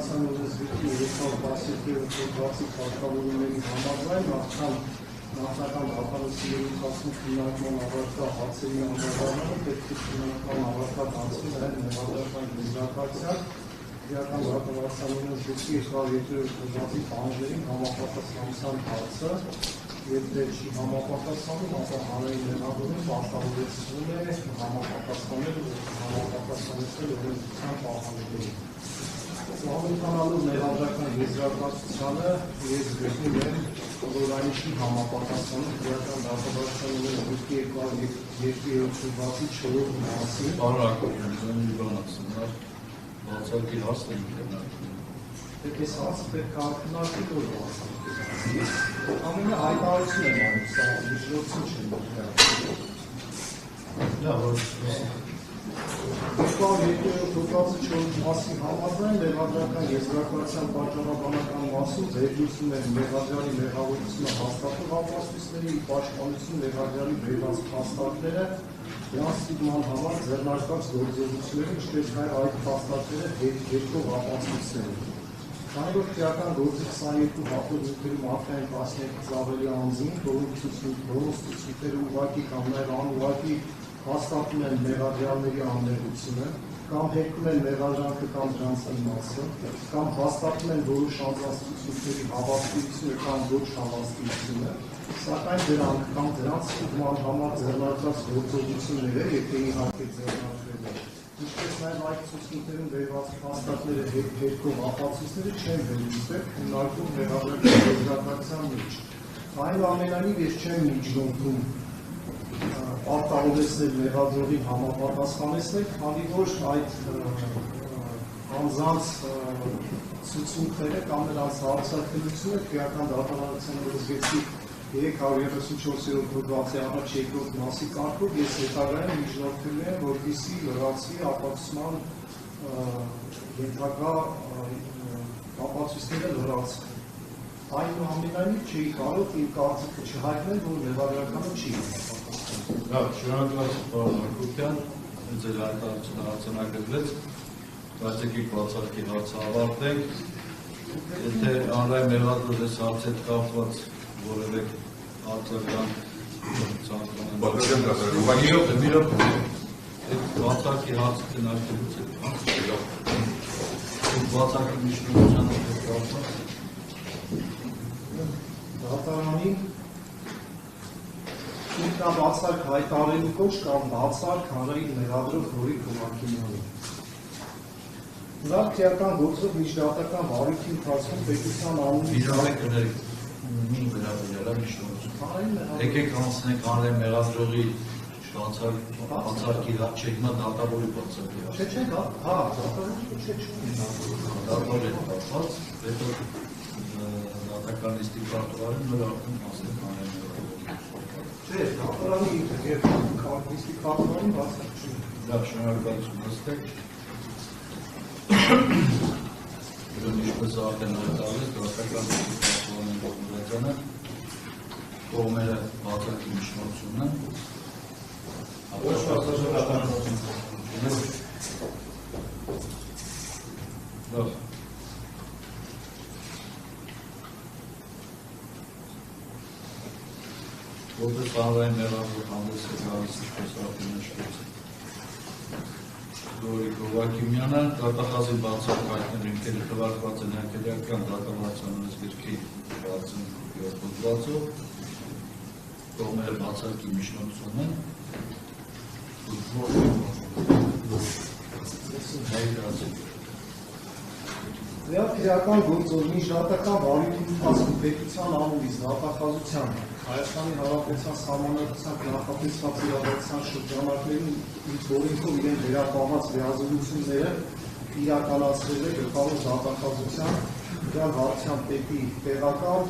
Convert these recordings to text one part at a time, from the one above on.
դատավարության օրենսգրքի 317-րդ հարկավորումների համաձայն նախնական դատավարությունների ընթացքում քննարկման առարկա հարցերի անդրադառնալը պետք է քննարկման առարկա դարձվի նաև մեղադրական եզրակացության իրական դատավարության օրենսգրքի 202-րդ պահանջներին համապատասխանության հարցը եւ դե չի համապատասխանում, ապա հանրային մեղադրումը պարտավորեցնում է համապատասխանել օրենսգրության պահանջներին։ Զանազանալով մեղադրական եզրակացությանը ես գտնում եմ, որ այն չի համապատասխանում իրական դատավարության օրենսգրքի 202-րդ 4-րդ մասին։ Պարոն Ակոբյան, մի բան ասեմ, բացարկի հարցն ենք քննարկում։ Դե այս հարցը պետք է քննարկել որ բացարկի։ Ամենը հայտարարություն եմ անում, սա միջնորդություն չեմ ներկայացնում։ Լավ, որ 202-րդ մասի համաձայն մեղադրական եզրակացության պատճառաբանական մասում վերլուծում են մեղադրյալի մեղավորությունը հաստատող ապաստույցների պաշտպանություն մեղադրյալի բերված փաստարկները, դրանց ստուգման համար ձեռնարկված գործողությունները, ինչպես նաև այդ փաստարկները հետքերքող ապաստույցները։ Քանի որ քրեական գործի 22 հատուցումներում արդեն 12-ից ավելի անձին, որոնց ցուցումները ուղղակի կամ նաև անուղղակի հաստատում են մեղադրյալների անմեղությունը, կամ հերքում են մեղադրանքը կամ դրանց իմաստը, կամ հաստատում են որոշ անձանց ցուցումների հավաստիությունը կամ ոչ հավաստիությունը, սակայն դրանք կամ դրանց ստուգման համար ձեռնարկված գործողությունները, եթե իհարկե ձեռնարկվել են, ինչպես նաև այդ ցուցումներում վերված փաստարկները հերքող ապացույցները չեն վերլուծվել քննարկում մեղադրական եզրակացության մեջ։ Այնուամենայնիվ ես չեմ միջնորդում պարտավորեցնել մեղադրողին համապատասխանեցնել, քանի որ այդ անձանց ցուցումները կամ նրանց հարցաքննությունը քրեական դատավարության օրենսգրքի 334-րդ հոդվածի առաջ երկրորդ մասի կարգով ես հետագայում միջնորդում եմ, որպեսզի լրացվի ապացուցման ենթակա ապացույցները լրացվեն։ Այնուամենայնիվ չի կարող իմ կարծիքը չհայտնել, որ մեղադրականը չի համապատասխանում։ Լավ, շնորհակալություն պարոն Ակոբյան, ձեր հայտարարությունը արձանագրվեց, կարծիքի բացարկի հարցը ավարտենք, եթե հանրային մեղադրող այս հարցի հետ կապված որևէ արձագանք ցանկանում Բացարկան կատարել։ մի րոպե, այդ բացարկի հարցը քննարկելուց հետո բացարկի միջնորդության հետ կապված Դատարանին ինքնաբացարկ հայտարարելու կոչ կամ բացարկ հանրային մեղադրող Գորիկ Հովհաննիսյանը։ Նրա քրեական գործով միջդատական վարույթի ընթացքում պետության անունից մի վերաբերյալ միջնորդություն։ Եկեք անցնենք հանրային մեղադրողի բացարկի չեկնա դատավորի բացարկի Չէ, հա, դատարանը չէ, դատավորի բացած, հետո դատական լիստի կարգավորը նոր արդեն ասել հանրային մեղադրողի։ Չէ, դատարանի եւ լիստի կարգավորին բացարկ չի։ Լավ, շնորհակալություն նստեք։ Ուրեմն ինչպես արդեն հայտարարեց, դատական լիստի կարգավորման գործընթացը կողմերը բացարկի միջնորդությունը Լավ Որպես հանրային մեղադրող հանդես է գալիս ինչպես արդեն նշվեց Գորիկ Հովհաննիսյանը դատախազի բացարկ հայտնել ինքերը քվարկված են հակերական դատավարության օրենսգրքի 67 հոդվածով կողմերը բացարկի միջնորդությունը Նրա քրեական գործով միջդատական վարույթի ընթացքում պետության անունից դատախազության Հայաստանի Հանրապետության սահմանադրությամբ նախատեսված իրավասության շրջանակներում իր օրենքով իրեն վերապահված վերահսկողությունները իրականացրել է գլխավոր դատախազության դրան վարչության պետի տեղակալ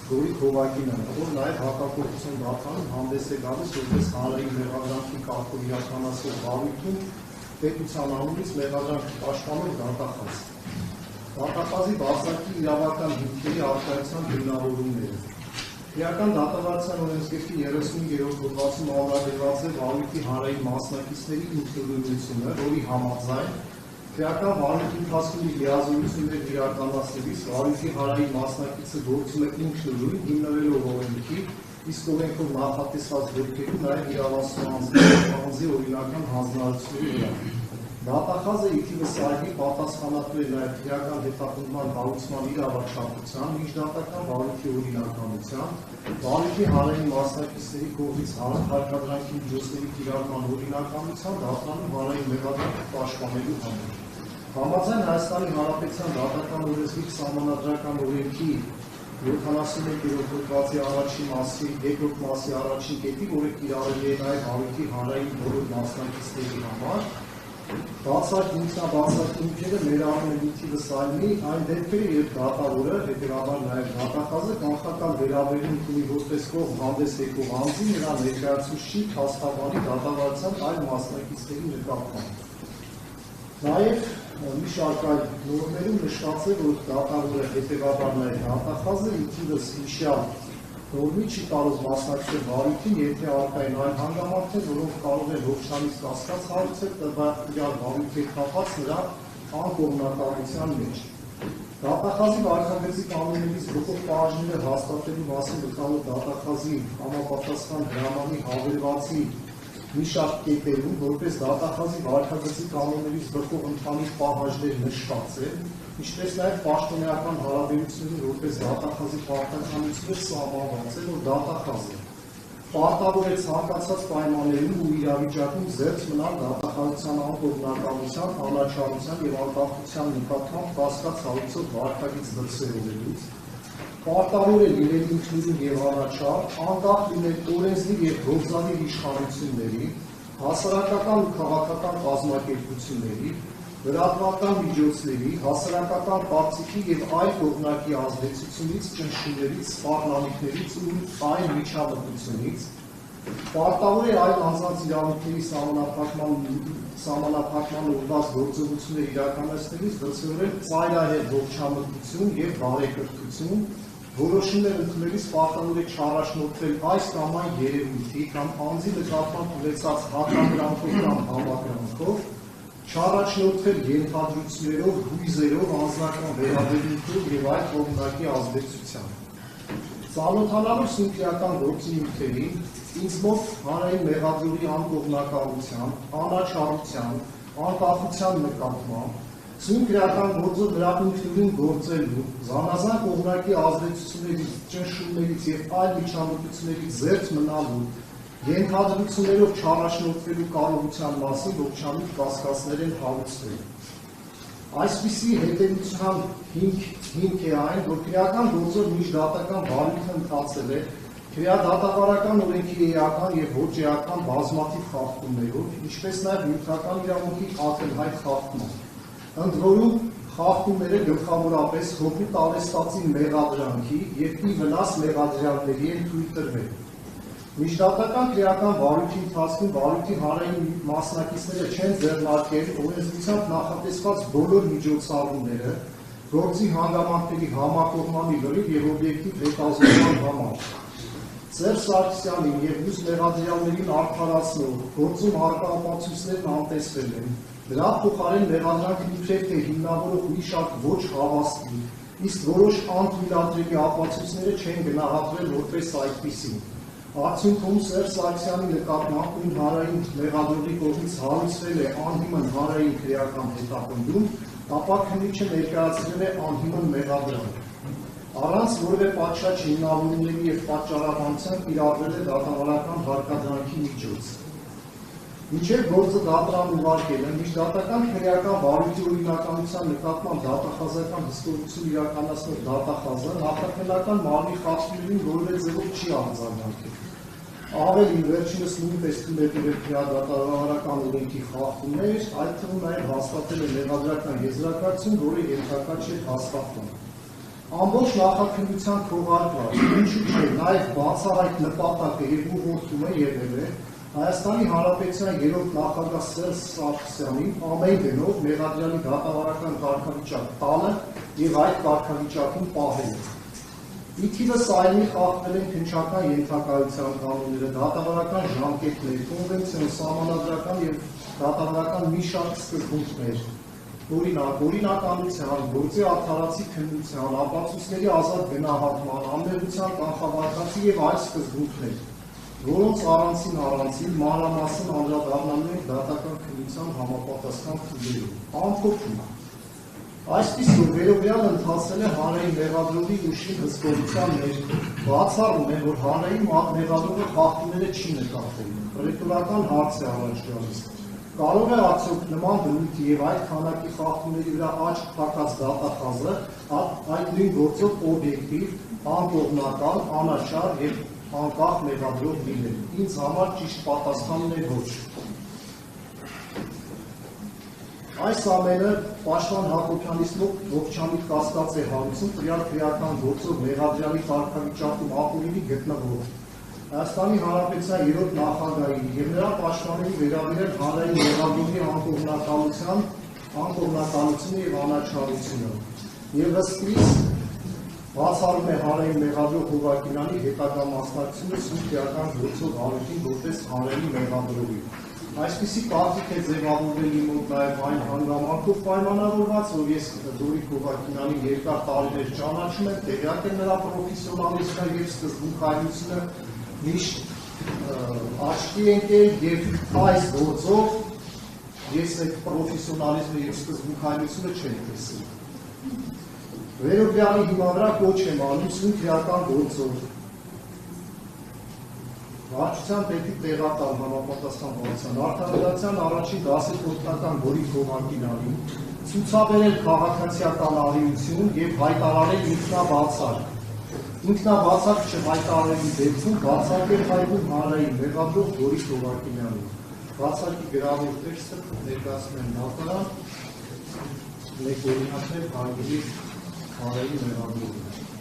Գորիկ Հովհաննիսյանը, որ նաև հակակոռուպցիոն դատարանում հանդես է գալիս որպես հանրային մեղադրանքի կարգով իրականացվող վարույթում պետության անունից մեղադրանքի պաշտպանող դատախազ։ Դատախազի բացարկի իրավական հիմքերի առկայության հիմնավորումները։ Քրեական դատավարության օրենսգրքի 35-րդ հոդվածում ամրագրված է վարույթի հանրային մասնակիցների ինքնուրույնությունը, որի համաձայն Քրեական վարույթի ընթացքում իր լիազորություններն իրականացնելիս վարույթի հարայի մասնակիցը գործում է ինքնուրույն հիմնվելով օրենքի, իսկ օրենքով նախատեսված դեպքերում նաև իրավասու անձի օրինական հանձնարարությունների վրա։ Դատախազը ի թիվս այգի պատասխանատու է նաև քրեական հետապնդման կառուցման իրավաչափության, միջդատական վարույթի օրինականության, վարույթի հանրային մասնակիցների կողմից հարկադրանքի միջոցների կիրառման օրինականության, դատարանում հանրային մեղադրանքը պաշտպանելու համար։ Համաձայն Հայաստանի Հանրապետության դատական օրենսգիր սահմանադրական օրենքի 71-րդ հոդվածի առաջին մասի, երկրորդ մասի առաջին կետի, որը կիրառելի է նաև վարույթի հանրային բոլոր մասնակիցների համար, բացարձակ հիմքերը ներառում են թիվս այլնի այն դեպքերը, երբ դատավորը, հետևաբար նաև դատախազը կանխական վերաբերում ունի որպես կողմ հանդես եկող անձի նրա ներկայացուցիչի, փաստաբանի, դատավարության այլ մասնակիցների նկատմամբ։ Նաև մի շարք այլ նորմերում նշված է, որ դատավորը հետևաբար նաև դատախազը ի թիվս հիշյալ նորմի չի կարող մասնակցել վարույթին, եթե առկա են այլ հանգամանքներ, որոնք կարող են ողջամիտ կասկած հարուցել տվյալ վարույթի կապված նրա անկողմնակալության մեջ։ Դատախազի վարքագծի կանոններից բխող պահանջները հաստատելու մասին վկայող դատախազի համապատասխան հրամանի հավելվածի մի շարք կետերում, որպես դատախազի վարքագծի կանոններից բխող ընդհանուր պահանջներ նշված է, ինչպես նաև պաշտոնեական հարաբերություններում որպես դատախազի պարտականություններ սահմանված է, որ դատախազը պարտավոր է ցանկացած պայմաններում ու իրավիճակում զերծ մնալ դատախազության անկողմնակալության, անաչառության և անկախության նկատմամբ կասկած հարուցող վարքագիծ դրսևորելուց, պարտավոր է լինել ինքնուրույն և անաչառ, անկախ լինել օրենսդիր և գործադիր իշխանությունների, հասարակական ու քաղաքական կազմակերպությունների, լրատվական միջոցների, հասարակական կարծիքի և այլ կողմնակի ազդեցությունից, ճնշումներից, սպառնալիքներից ու այլ միջամտությունից, պարտավոր է այլ անձանց իրավունքների սահմանափակման ուղղված գործողություններ իրականացնելիս դրսևորել ծայրահեղ ողջամտություն և բարեկրթություն, որոշումներ ընդունելիս պարտավոր է չառաջնորդվել այս կամ այն երևույթի կամ անձի նկատմամբ ունեցած հակակրանքով կամ համակրանքով, չառաջնորդվել ենթադրություններով, հույզերով, անձնական վերաբերմունքով և այլ կողմնակի ազդեցությամբ։ Ծանոթանալով սուբյեկտական գործունեություններին, ինձ մոտ հանրային մեղադրողի անկողմնակալության, անաչառության, անկախության նկատմամբ, սուբյեկտական գործը նրա ինքնուրույն գործելու, զանազան կողմնակի ազդեցություններից, ճնշումներից և այլ միջամտություններից զերծ մնալու, ենթադրություններով չառաջնորդվելու կարողության մասին ողջամիտ կասկածներ են հարուցվել։ Այսպիսի հետևության հիմք է այն, որ քրեական գործով միջդատական վարույթը ընթացել է քրեադատավարական օրենքի էական և ոչ էական բազմաթիվ խախտումներով, ինչպես նաև նյութական իրավունքի ակնհայտ խախտումով, ընդ որում խախտումները գլխավորապես հօգուտ արհեստացի մեղադրանքի և ի վնաս մեղադրյալների են թույլ տրվել։ Միջդատական քրեական վարույթի ընթացքում վարույթի հանրային մասնակիցները չեն ձեռնարկել օրենսդրությամբ նախատեսված բոլոր միջոցառումները գործի հանգամանքների համակողմանի լրիվ և օբյեկտիվ հետազոտման համար։ Սերժ Սարգսյանին և մյուս մեղադրյալներին արդարացնող գործում առկա ապացույցներն անտեսվել են, դրա փոխարեն մեղադրանքը իբրև թե հիմնավորող մի շարք ոչ հավաստի, իսկ որոշ անթույլատրելի ապացույցները չեն գնահատվել որպես այդպիսին։ Արդյունքում Սերժ Սարգսյանի նկատմամբ ում հանրային մեղադրողի կողմից հարուցվել է անհիմն հանրային քրեական հետապնդում, ապա քննիչը ներկայացրել է անհիմն մեղադրանք։ Առանց որևէ պատշաճ հիմնավորումների և պատճառաբանության կիրառվել է դատավարական հարկադրանքի միջոց։ Մինչև գործը դատարան ուղարկելը միջդատական քրեական վարույթի օրինականության նկատմամբ դատախազական հսկողություն իրականացնող դատախազը նախաքննական մարմնի խախտումներին որևէ ձևով չի արձագանքել։ Ավելին վերջինս նույնպես թույլ է քրեադատավարական օրենքի խախտումներ, այդ թվում նաև հաստատել է մեղադրական եզրակացություն, որը ենթակա չէ հաստատման։ Ամբողջ նախաքննության քողարկված, ինչու՞ չէ, նաև բացահայտ նպատակը և ուղղորդումը եղել է Հայաստանի Հանրապետության երրորդ նախագահ Սերժ Սարգսյանին ամեն գնով մեղադրյալի դատավարական կարգավիճակ տալը և այդ կարգավիճակում պահելը։ Ի թիվս այլնի խախտվել են քննչական ենթակայության կանոնները, դատավարական ժամկետներ, կոնվենցիոն, սահմանադրական և դատավարական մի շարք սկզբունքներ, օրինականության, գործի արդարացի քննության, ապացույցների ազատ գնահատման, անմեղության կանխավարկածի եւ այլ սկզբունքներ, որոնց առանցին մանրամասն անդրադառնալու են դատական քննության համապատասխան խնդիրին։ Ամփոփում։ Այսպիսով վերոյալ ընթացել է հանրային մեղադրողի ուշին հսկողության մեջ, բացառում է, որ հանրային մեղադրողը խախտումները չի նկատել։ Ռետորական հարց է առաջ գալիս։ Կարող է արդյոք նման բնույթի եւ այդ քանակի խախտումների վրա աչք փակած դատախազը այդ նույն գործով օբյեկտիվ, անկողմնական, անաչառ եւ անկախ մեղադրող լինել։ Ինձ համար ճիշտ պատասխանն է ոչ։ Այս ամենը պաշտպան Հակոբյանից ողջամիտ կասկած է հարուցում տվյալ քրեական գործով մեղադրյալի կարգավիճակում ապօրինի գտնվող Հայաստանի Հանրապետության 3-րդ նախագահի եւ նրա պաշտպանների վերաբերել հանրային մեղադրողի անկողմնականությունը եւ անաչառությունը եւ ըստ բացառում է հանրային մեղադրող Հովակիմյանի հետագա մասնակցությունը սուրբ քրեական գործով հարուցին որպես հանրային մեղադրողի։ Այսպիսի կարծիք է ձևավորվել իմ մոտ նաև այն հանգամանքով պայմանավորված, որ ես Դորիկ Հովակիմյանին երկար տարիներ ճանաչում եմ, տեղյակ եմ նրա պրոֆեսիոնալիզմը եւ սկզբունքայնությունը միշտ աչքի ընկել եւ այս գործով ես այդ պրոֆեսիոնալիզմը եւ սկզբունքայնությունը չեմ տեսել։ Վերոյալի հիմա վրա կոչ եմ անում սուրբ քրեական գործով Վարչության պետի տեղատալ համապատասխան վարչության արդարադատության առաջին դասի գործնական Դորիկ Հովակիմյանին ցուցաբերել քաղաքացիական արիություն եւ հայտարարել ինքնաբացարկ։ Ինքնաբացարկ չհայտարարելու դեպքում բացարկել հայտնում հանրային մեղադրող Դորիկ Հովակիմյանին։ Բացարկի գրավոր տեքստը ներկայացնում են դատարան, մեկ օրինակներ հարգելի հանրային մեղադրողը։